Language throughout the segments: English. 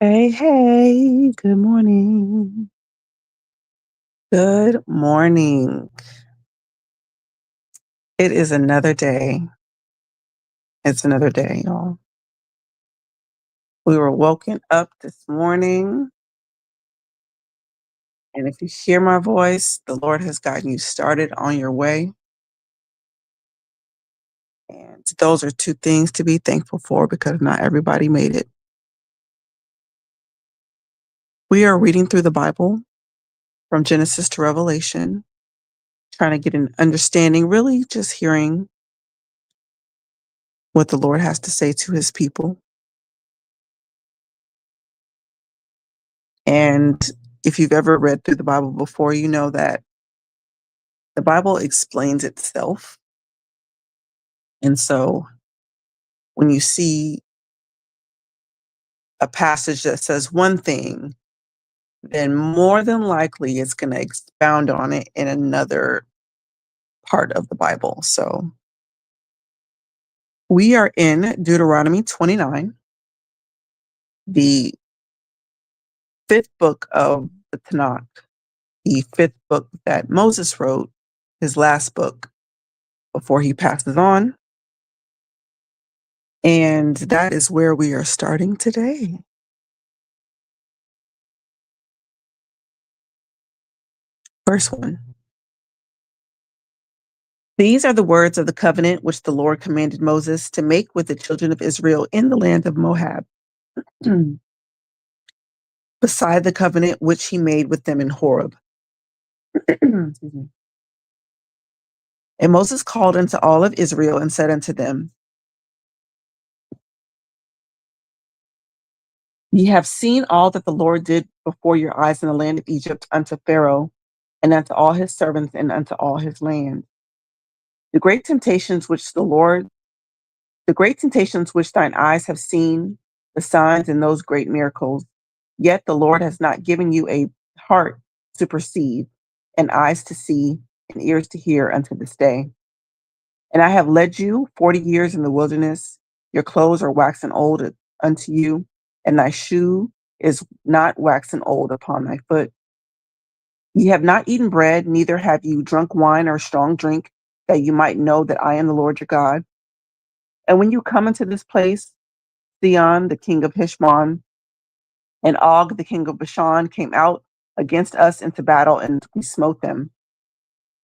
Hey, hey, good morning. Good morning. It is another day. It's another day, y'all. We were woken up this morning, and if you hear my voice, the Lord has gotten you started on your way. And those are two things to be thankful for because not everybody made it. We are reading through the Bible from Genesis to Revelation, trying to get an understanding, really just hearing what the Lord has to say to his people. And if you've ever read through the Bible before, you know that the Bible explains itself. And so when you see a passage that says one thing, then more than likely it's going to expound on it in another part of the Bible. So we are in Deuteronomy 29, the fifth book of the Tanakh, the fifth book that Moses wrote, his last book before he passes on. And that is where we are starting today. Verse 1. These are the words of the covenant which the Lord commanded Moses to make with the children of Israel in the land of Moab, beside the covenant which he made with them in Horeb. And Moses called unto all of Israel and said unto them, Ye have seen all that the Lord did before your eyes in the land of Egypt unto Pharaoh, and unto all his servants, and unto all his land. The great temptations which thine eyes have seen, the signs and those great miracles. Yet the Lord has not given you a heart to perceive, and eyes to see, and ears to hear unto this day. And I have led you 40 years in the wilderness. Your clothes are waxen old unto you, and thy shoe is not waxen old upon thy foot. Ye have not eaten bread, neither have you drunk wine or strong drink, that you might know that I am the Lord your God. And when you come into this place, Sihon, the king of Heshbon, and Og, the king of Bashan, came out against us into battle, and we smote them.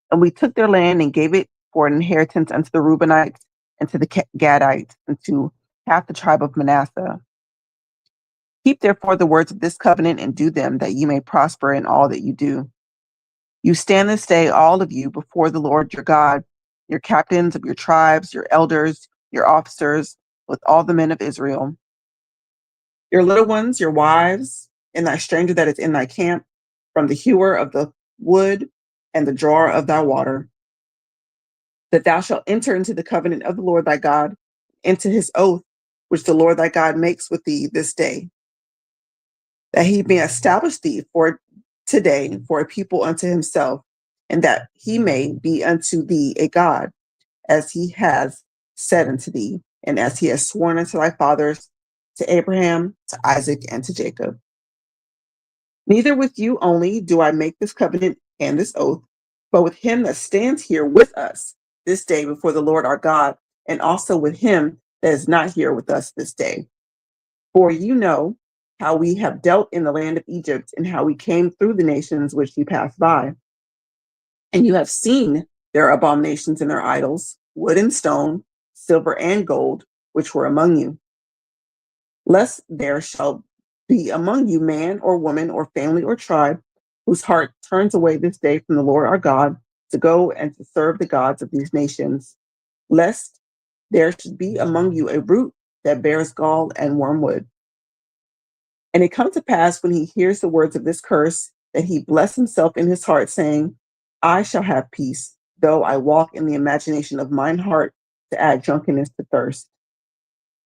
And we took their land and gave it for an inheritance unto the Reubenites, and to the Gadites, and to half the tribe of Manasseh. Keep therefore the words of this covenant and do them, that ye may prosper in all that you do. You stand this day, all of you, before the Lord your God, your captains of your tribes, your elders, your officers, with all the men of Israel, your little ones, your wives, and thy stranger that is in thy camp, from the hewer of the wood and the drawer of thy water, that thou shalt enter into the covenant of the Lord thy God, into his oath, which the Lord thy God makes with thee this day, that he may establish thee for today for a people unto himself, and that he may be unto thee a God, as he has said unto thee, and as he has sworn unto thy fathers, to Abraham, to Isaac, and to Jacob. Neither with you only do I make this covenant and this oath, but with him that stands here with us this day before the Lord our God, and also with him that is not here with us this day. For you know how we have dealt in the land of Egypt, and how we came through the nations which you passed by. And you have seen their abominations and their idols, wood and stone, silver and gold, which were among you. Lest there shall be among you man or woman or family or tribe whose heart turns away this day from the Lord our God to go and to serve the gods of these nations, lest there should be among you a root that bears gall and wormwood. And it comes to pass when he hears the words of this curse that he bless himself in his heart, saying, I shall have peace, though I walk in the imagination of mine heart to add drunkenness to thirst.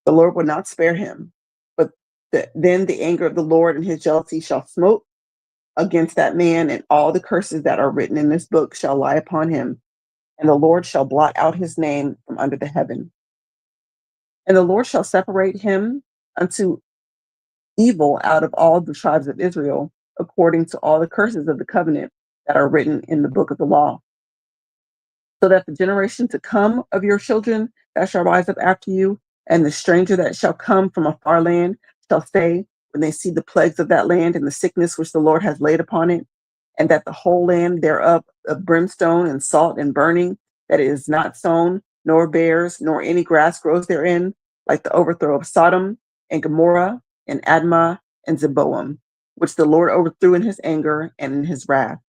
The Lord will not spare him, but then the anger of the Lord and his jealousy shall smote against that man, and all the curses that are written in this book shall lie upon him, and the Lord shall blot out his name from under the heaven. And the Lord shall separate him unto evil out of all the tribes of Israel, according to all the curses of the covenant that are written in the book of the law, so that the generation to come of your children that shall rise up after you, and the stranger that shall come from a far land shall say, when they see the plagues of that land and the sickness which the Lord has laid upon it, and that the whole land thereof of brimstone and salt and burning, that it is not sown, nor bears, nor any grass grows therein, like the overthrow of Sodom and Gomorrah and Admah and Zeboam, which the Lord overthrew in his anger and in his wrath.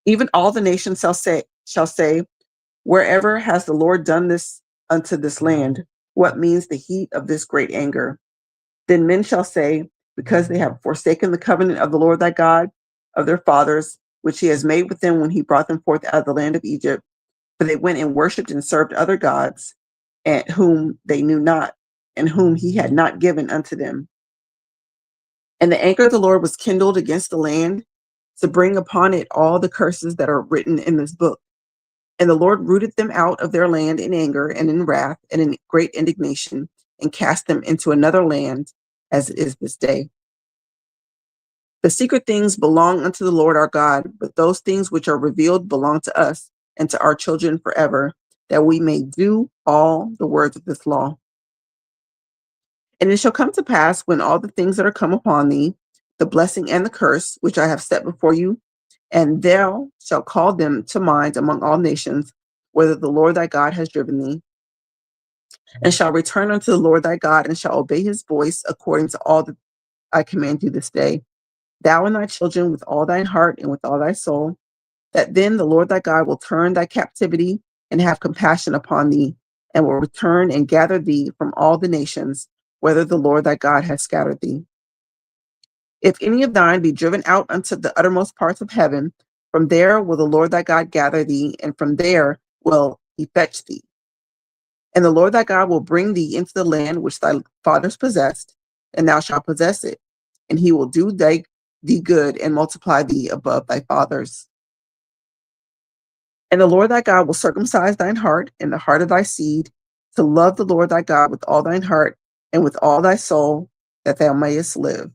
Even all the nations shall say, wherever has the Lord done this unto this land? What means the heat of this great anger? Then men shall say, because they have forsaken the covenant of the Lord thy God of their fathers, which he has made with them when he brought them forth out of the land of Egypt, for they went and worshipped and served other gods, and whom they knew not, and whom he had not given unto them. And the anger of the Lord was kindled against the land to bring upon it all the curses that are written in this book. And the Lord rooted them out of their land in anger and in wrath and in great indignation, and cast them into another land, as it is this day. The secret things belong unto the Lord our God, but those things which are revealed belong to us and to our children forever, that we may do all the words of this law. And it shall come to pass, when all the things that are come upon thee, the blessing and the curse, which I have set before you, and thou shalt call them to mind among all nations, whither the Lord thy God has driven thee, and shall return unto the Lord thy God, and shall obey his voice according to all that I command you this day, thou and thy children with all thine heart and with all thy soul, that then the Lord thy God will turn thy captivity and have compassion upon thee, and will return and gather thee from all the nations, whither the Lord thy God has scattered thee. If any of thine be driven out unto the uttermost parts of heaven, from there will the Lord thy God gather thee, and from there will he fetch thee. And the Lord thy God will bring thee into the land which thy fathers possessed, and thou shalt possess it. And he will do thee good and multiply thee above thy fathers. And the Lord thy God will circumcise thine heart and the heart of thy seed, to love the Lord thy God with all thine heart and with all thy soul, that thou mayest live.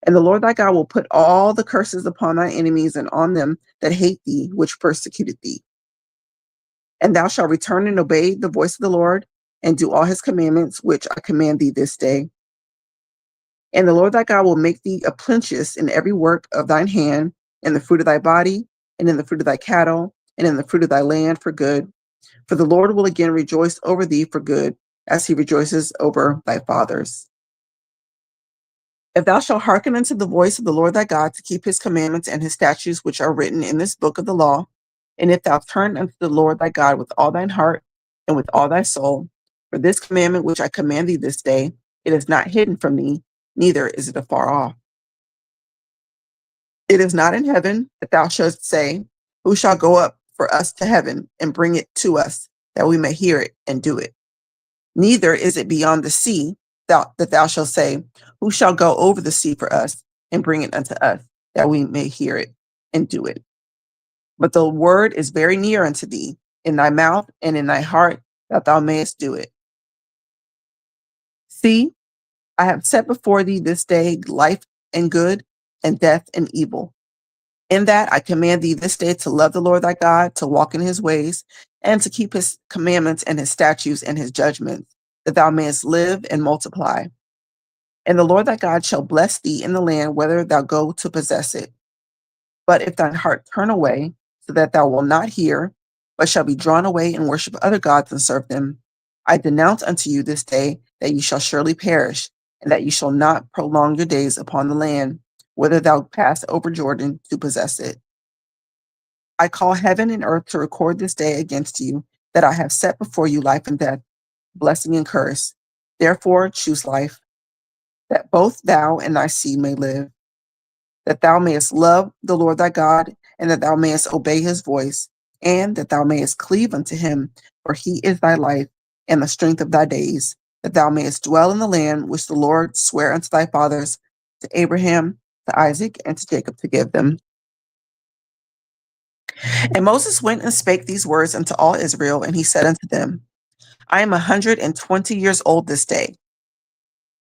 And the Lord thy God will put all the curses upon thy enemies and on them that hate thee, which persecuted thee. And thou shalt return and obey the voice of the Lord, and do all his commandments, which I command thee this day. And the Lord thy God will make thee a plenteous in every work of thine hand, in the fruit of thy body, and in the fruit of thy cattle, and in the fruit of thy land for good. For the Lord will again rejoice over thee for good, as he rejoices over thy fathers. If thou shalt hearken unto the voice of the Lord thy God, to keep his commandments and his statutes which are written in this book of the law, and if thou turn unto the Lord thy God with all thine heart and with all thy soul, for this commandment which I command thee this day, it is not hidden from thee, neither is it afar off. It is not in heaven, that thou shouldst say, who shall go up for us to heaven and bring it to us, that we may hear it and do it? Neither is it beyond the sea, that thou shalt say, who shall go over the sea for us and bring it unto us, that we may hear it and do it? But the word is very near unto thee, in thy mouth and in thy heart, that thou mayest do it. See, I have set before thee this day life and good, and death and evil. In that I command thee this day to love the Lord thy God, to walk in his ways, and to keep his commandments and his statutes and his judgments, that thou mayest live and multiply. And the Lord thy God shall bless thee in the land whither thou go to possess it. But if thine heart turn away, so that thou wilt not hear, but shall be drawn away and worship other gods and serve them, I denounce unto you this day that ye shall surely perish, and that ye shall not prolong your days upon the land, whither thou pass over Jordan to possess it. I call heaven and earth to record this day against you, that I have set before you life and death, blessing and curse. Therefore choose life, that both thou and thy seed may live, that thou mayest love the Lord thy God, and that thou mayest obey his voice, and that thou mayest cleave unto him, for he is thy life and the strength of thy days, that thou mayest dwell in the land which the Lord sware unto thy fathers, to Abraham, to Isaac, and to Jacob, to give them. And Moses went and spake these words unto all Israel, and he said unto them, I am 120 years old this day.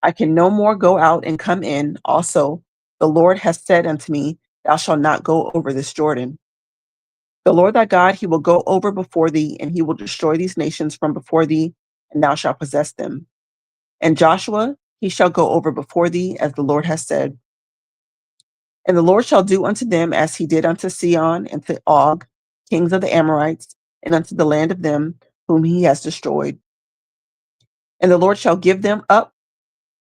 I can no more go out and come in. Also, the Lord has said unto me, Thou shalt not go over this Jordan. The Lord thy God, he will go over before thee, and he will destroy these nations from before thee, and thou shalt possess them. And Joshua, he shall go over before thee, as the Lord has said. And the Lord shall do unto them as he did unto Sihon and to Og, kings of the Amorites, and unto the land of them whom he has destroyed. And the Lord shall give them up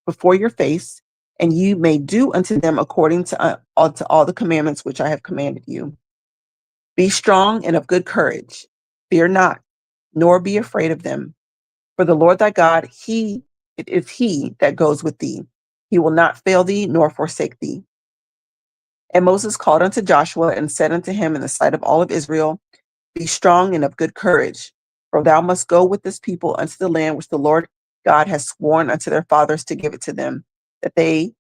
before your face, and you may do unto them according to all the commandments which I have commanded you. Be strong and of good courage. Fear not, nor be afraid of them. For the Lord thy God, it is he that goes with thee. He will not fail thee nor forsake thee. And Moses called unto Joshua and said unto him in the sight of all of Israel, Be strong and of good courage, for thou must go with this people unto the land which the Lord God has sworn unto their fathers to give it to them, that they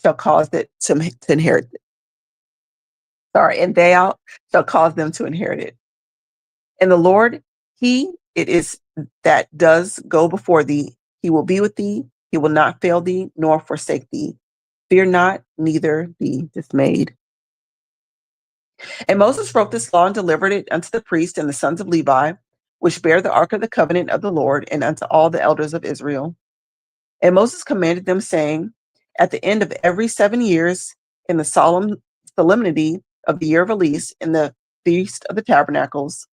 shall cause it to inherit it. And they shall cause them to inherit it. And the Lord, he it is that does go before thee. He will be with thee. He will not fail thee nor forsake thee. Fear not, neither be dismayed. And Moses wrote this law and delivered it unto the priests and the sons of Levi, which bear the ark of the covenant of the Lord, and unto all the elders of Israel. And Moses commanded them, saying, At the end of every 7 years, in the solemnity of the year of release, in the feast of the tabernacles,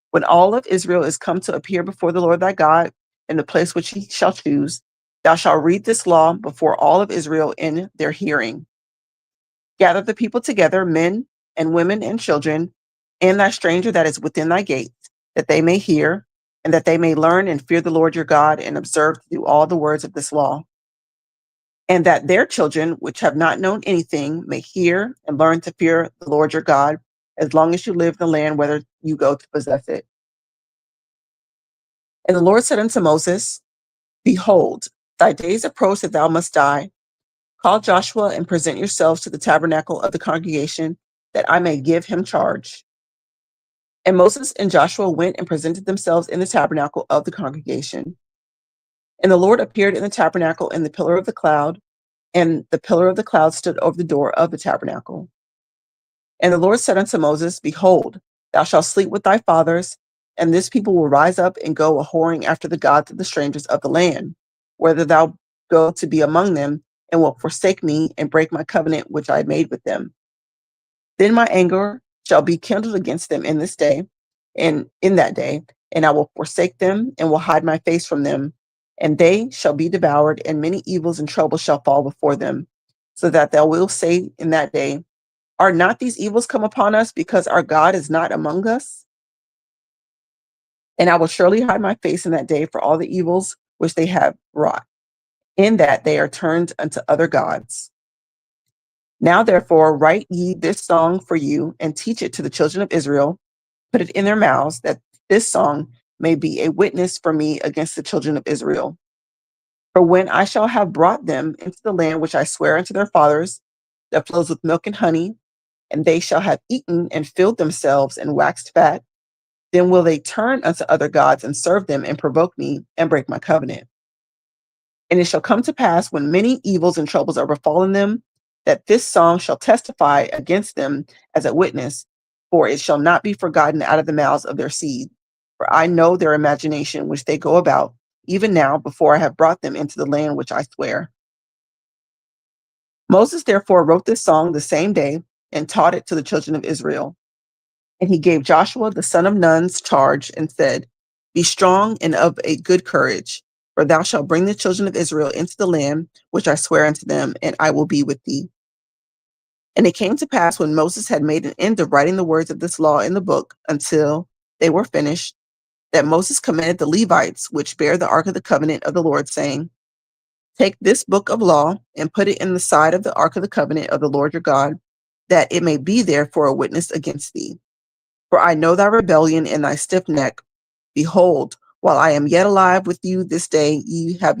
when all of Israel is come to appear before the Lord thy God in the place which he shall choose, thou shalt read this law before all of Israel in their hearing. Gather the people together, men and women and children, and thy stranger that is within thy gates, that they may hear, and that they may learn and fear the Lord your God, and observe to do all the words of this law. And that their children, which have not known anything, may hear and learn to fear the Lord your God, as long as you live in the land whither you go to possess it. And the Lord said unto Moses, Behold, thy days approach that thou must die. Call Joshua and present yourselves to the tabernacle of the congregation, that I may give him charge. And Moses and Joshua went and presented themselves in the tabernacle of the congregation. And the Lord appeared in the tabernacle in the pillar of the cloud, and the pillar of the cloud stood over the door of the tabernacle. And the Lord said unto Moses, Behold, thou shalt sleep with thy fathers, and this people will rise up and go a whoring after the gods of the strangers of the land, whether thou go to be among them, and will forsake me and break my covenant which I made with them. Then my anger shall be kindled against them in this day, and in that day, and I will forsake them and will hide my face from them, and they shall be devoured, and many evils and troubles shall fall before them, so that thou wilt say in that day, Are not these evils come upon us because our God is not among us? And I will surely hide my face in that day for all the evils which they have wrought, in that they are turned unto other gods. Now therefore write ye this song for you, and teach it to the children of Israel, put it in their mouths, that this song may be a witness for me against the children of Israel. For when I shall have brought them into the land which I swear unto their fathers, that flows with milk and honey, and they shall have eaten and filled themselves and waxed fat, then will they turn unto other gods and serve them and provoke me and break my covenant. And it shall come to pass when many evils and troubles are befallen them, that this song shall testify against them as a witness, for it shall not be forgotten out of the mouths of their seed. For I know their imagination which they go about, even now, before I have brought them into the land which I swear. Moses therefore wrote this song the same day and taught it to the children of Israel. And he gave Joshua the son of Nun's charge and said, Be strong and of a good courage, for thou shalt bring the children of Israel into the land which I swear unto them, and I will be with thee. And it came to pass when Moses had made an end of writing the words of this law in the book until they were finished, that Moses commanded the Levites, which bear the ark of the covenant of the Lord, saying, Take this book of law and put it in the side of the ark of the covenant of the Lord your God, that it may be there for a witness against thee. For I know thy rebellion and thy stiff neck. Behold, while I am yet alive with you this day, ye have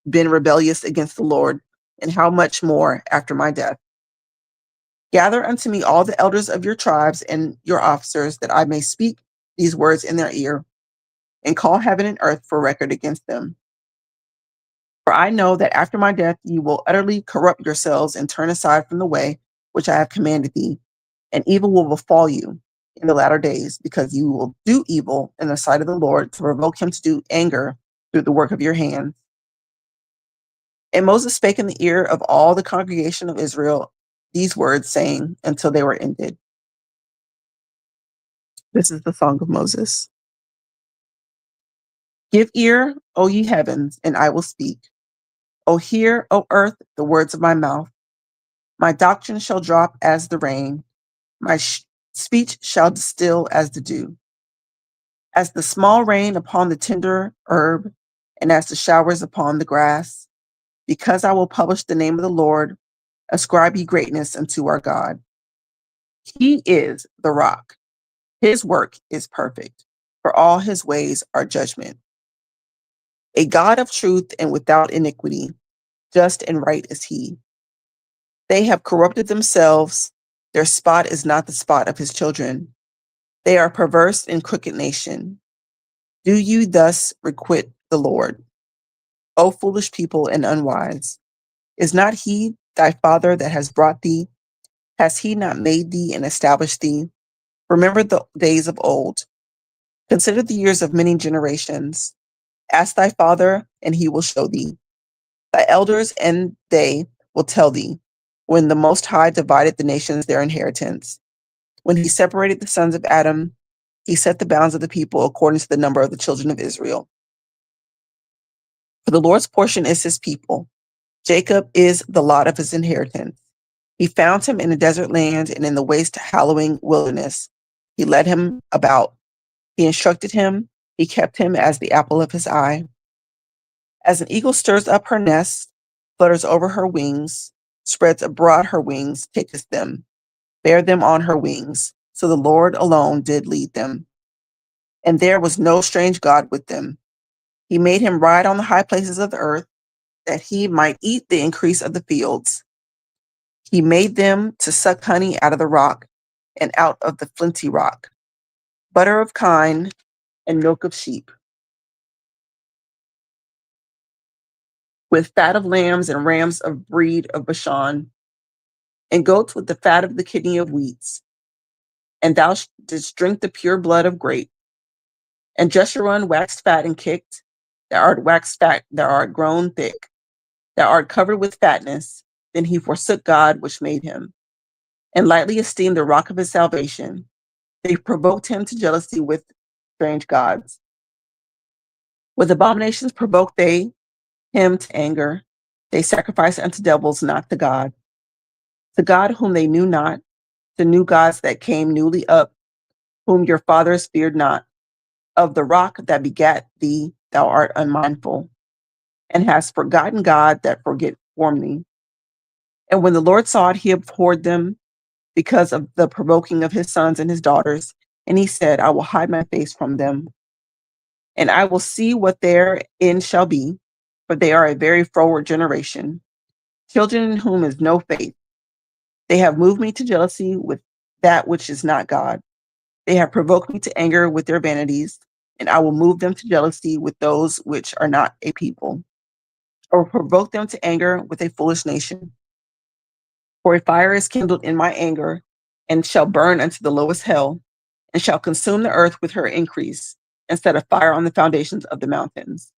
been rebellious against the Lord, and how much more after my death. Gather unto me all the elders of your tribes and your officers, that I may speak these words in their ear, and call heaven and earth for record against them. For I know that after my death you will utterly corrupt yourselves and turn aside from the way which I have commanded thee, and evil will befall you in the latter days, because you will do evil in the sight of the Lord to provoke him to do anger through the work of your hands. And Moses spake in the ear of all the congregation of Israel these words, saying, until they were ended. This is the song of Moses. Give ear, O ye heavens, and I will speak. O hear, O earth, the words of my mouth. My doctrine shall drop as the rain. My speech shall distill as the dew. As the small rain upon the tender herb, and as the showers upon the grass. Because I will publish the name of the Lord, ascribe ye greatness unto our God. He is the rock. His work is perfect, for all his ways are judgment. A God of truth and without iniquity, just and right is he. They have corrupted themselves. Their spot is not the spot of his children. They are perverse and crooked nation. Do you thus requite the Lord, O foolish people and unwise? Is not he thy father that has brought thee? Has he not made thee and established thee? Remember the days of old. Consider the years of many generations. Ask thy father, and he will show thee. Thy elders and they will tell thee, when the Most High divided the nations their inheritance. When he separated the sons of Adam, he set the bounds of the people according to the number of the children of Israel. For the Lord's portion is his people. Jacob is the lot of his inheritance. He found him in a desert land and in the waste hallowing wilderness. He led him about. He instructed him. He kept him as the apple of his eye. As an eagle stirs up her nest, flutters over her wings, spreads abroad her wings, taketh them, bear them on her wings. So the Lord alone did lead them. And there was no strange God with them. He made him ride on the high places of the earth, that he might eat the increase of the fields. He made them to suck honey out of the rock and out of the flinty rock, butter of kine and milk of sheep, with fat of lambs and rams of breed of Bashan, and goats with the fat of the kidney of wheats. And thou didst drink the pure blood of grape. And Jeshurun waxed fat and kicked. Thou art waxed fat, thou art grown thick. Thou art covered with fatness. Then he forsook God which made him, and lightly esteemed the rock of his salvation. They provoked him to jealousy with strange gods. With abominations provoked they him to anger. They sacrificed unto devils, not to God. To God whom they knew not, to new gods that came newly up, whom your fathers feared not. Of the rock that begat thee, thou art unmindful, and hast forgotten God that formed thee. And when the Lord saw it, he abhorred them because of the provoking of his sons and his daughters. And he said, I will hide my face from them, and I will see what their end shall be, for they are a very froward generation, children in whom is no faith. They have moved me to jealousy with that which is not God. They have provoked me to anger with their vanities, and I will move them to jealousy with those which are not a people, or provoke them to anger with a foolish nation. For a fire is kindled in my anger, and shall burn unto the lowest hell, and shall consume the earth with her increase, and set a fire on the foundations of the mountains.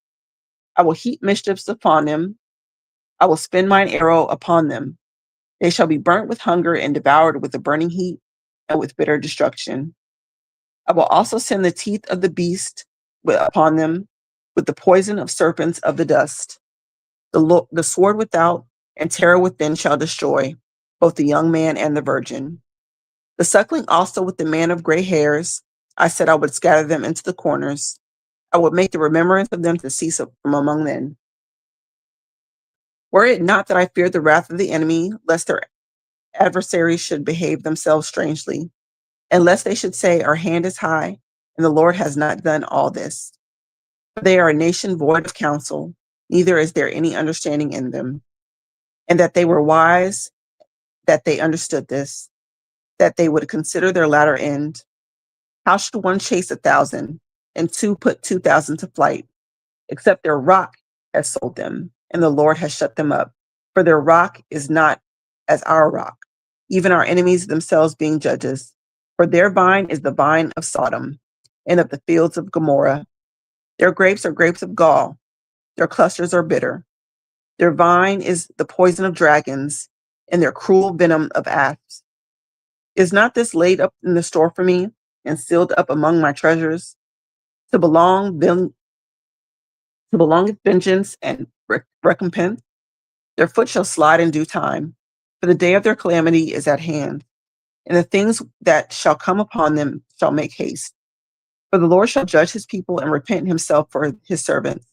I will heap mischiefs upon them. I will spin mine arrow upon them. They shall be burnt with hunger and devoured with a burning heat and with bitter destruction. I will also send the teeth of the beast upon them, with the poison of serpents of the dust. The sword without and terror within shall destroy both the young man and the virgin. The suckling also with the man of gray hairs. I said I would scatter them into the corners. I would make the remembrance of them to cease from among men. Were it not that I feared the wrath of the enemy, lest their adversaries should behave themselves strangely, and lest they should say, our hand is high, and the Lord has not done all this. For they are a nation void of counsel, neither is there any understanding in them. And that they were wise, that they understood this, that they would consider their latter end. How should one chase 1,000, and two put 2,000 to flight, except their rock has sold them, and the Lord has shut them up. For their rock is not as our rock, even our enemies themselves being judges. For their vine is the vine of Sodom and of the fields of Gomorrah. Their grapes are grapes of gall, their clusters are bitter. Their vine is the poison of dragons, and their cruel venom of asps. Is not this laid up in the store for me, and sealed up among my treasures, to belong them to belong with vengeance and recompense? Their foot shall slide in due time, for the day of their calamity is at hand, and the things that shall come upon them shall make haste. For the Lord shall judge his people and repent himself for his servants.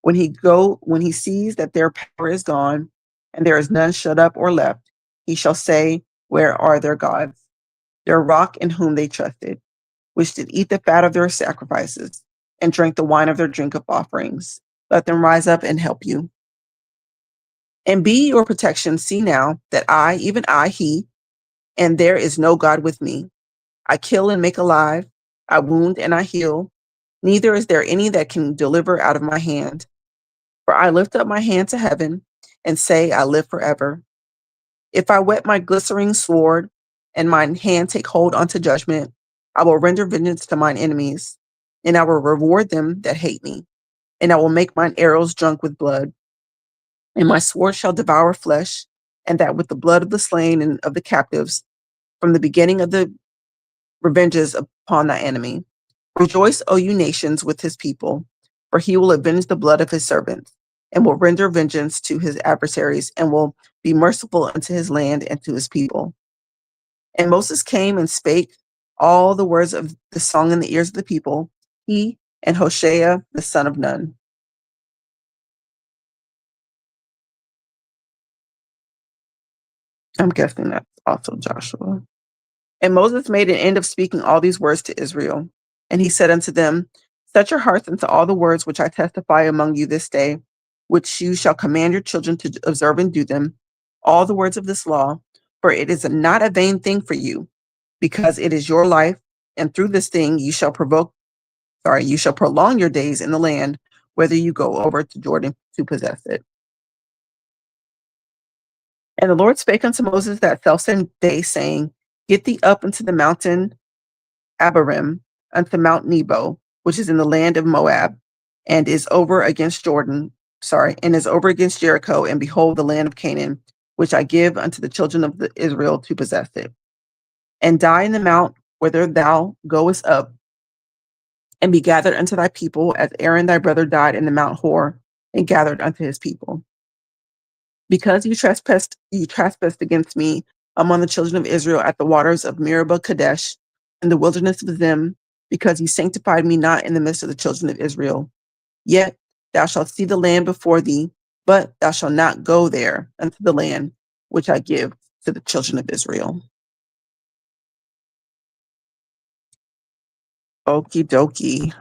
When he sees that their power is gone, and there is none shut up or left, he shall say, where are their gods, their rock in whom they trusted, which did eat the fat of their sacrifices, and drank the wine of their drink of offerings? Let them rise up and help you. And be your protection. See now that I, even I, he, and there is no God with me. I kill and make alive. I wound and I heal. Neither is there any that can deliver out of my hand. For I lift up my hand to heaven and say, I live forever. If I whet my glittering sword and mine hand take hold unto judgment, I will render vengeance to mine enemies, and I will reward them that hate me. And I will make mine arrows drunk with blood, and my sword shall devour flesh, and that with the blood of the slain and of the captives, from the beginning of the revenges upon thy enemy. Rejoice, O you nations, with his people, for he will avenge the blood of his servants, and will render vengeance to his adversaries, and will be merciful unto his land and to his people. And Moses came and spake all the words of the song in the ears of the people, he and Hoshea the son of Nun. I'm guessing that's also Joshua. And Moses made an end of speaking all these words to Israel. And he said unto them, set your hearts into all the words which I testify among you this day, which you shall command your children to observe and do them, all the words of this law, for it is not a vain thing for you, because it is your life, and through this thing you shall prolong your days in the land, whether you go over to Jordan to possess it. And the Lord spake unto Moses that selfsame day, saying, get thee up into the mountain Abarim, unto Mount Nebo, which is in the land of Moab, and is over against Jericho, and behold the land of Canaan, which I give unto the children of Israel to possess it. And die in the mount whither thou goest up, and be gathered unto thy people, as Aaron thy brother died in the Mount Hor, and gathered unto his people. Because you trespassed against me among the children of Israel at the waters of Meribah Kadesh, in the wilderness of Zim, because you sanctified me not in the midst of the children of Israel. Yet thou shalt see the land before thee, but thou shalt not go there unto the land which I give to the children of Israel. Okie dokie.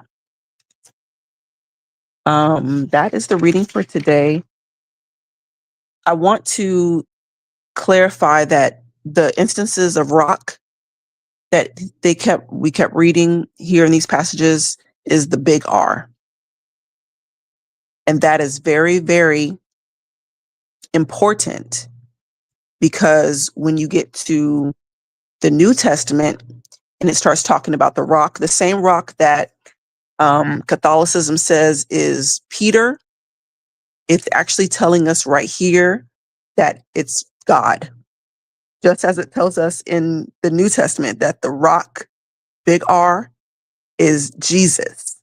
That is the reading for today. I want to clarify that the instances of rock that we kept reading here in these passages is the big R. And that is very, very important, because when you get to the New Testament and it starts talking about the rock, the same rock that Catholicism says is Peter, it's actually telling us right here that it's God. Just as it tells us in the New Testament that the rock, big R, is Jesus.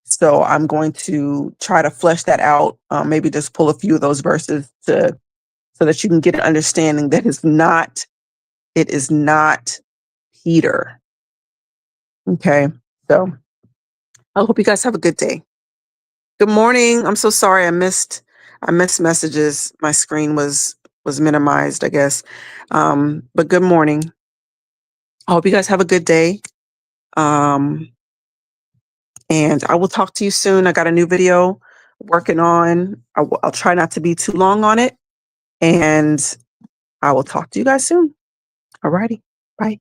So I'm going to try to flesh that out, maybe just pull a few of those verses so that you can get an understanding that it is not Peter. Okay, so I hope you guys have a good day. Good morning. I'm so sorry I missed messages. My screen was minimized, I guess. But good morning. I hope you guys have a good day. And I will talk to you soon. I got a new video working on. I'll try not to be too long on it. And I will talk to you guys soon. All righty. Bye.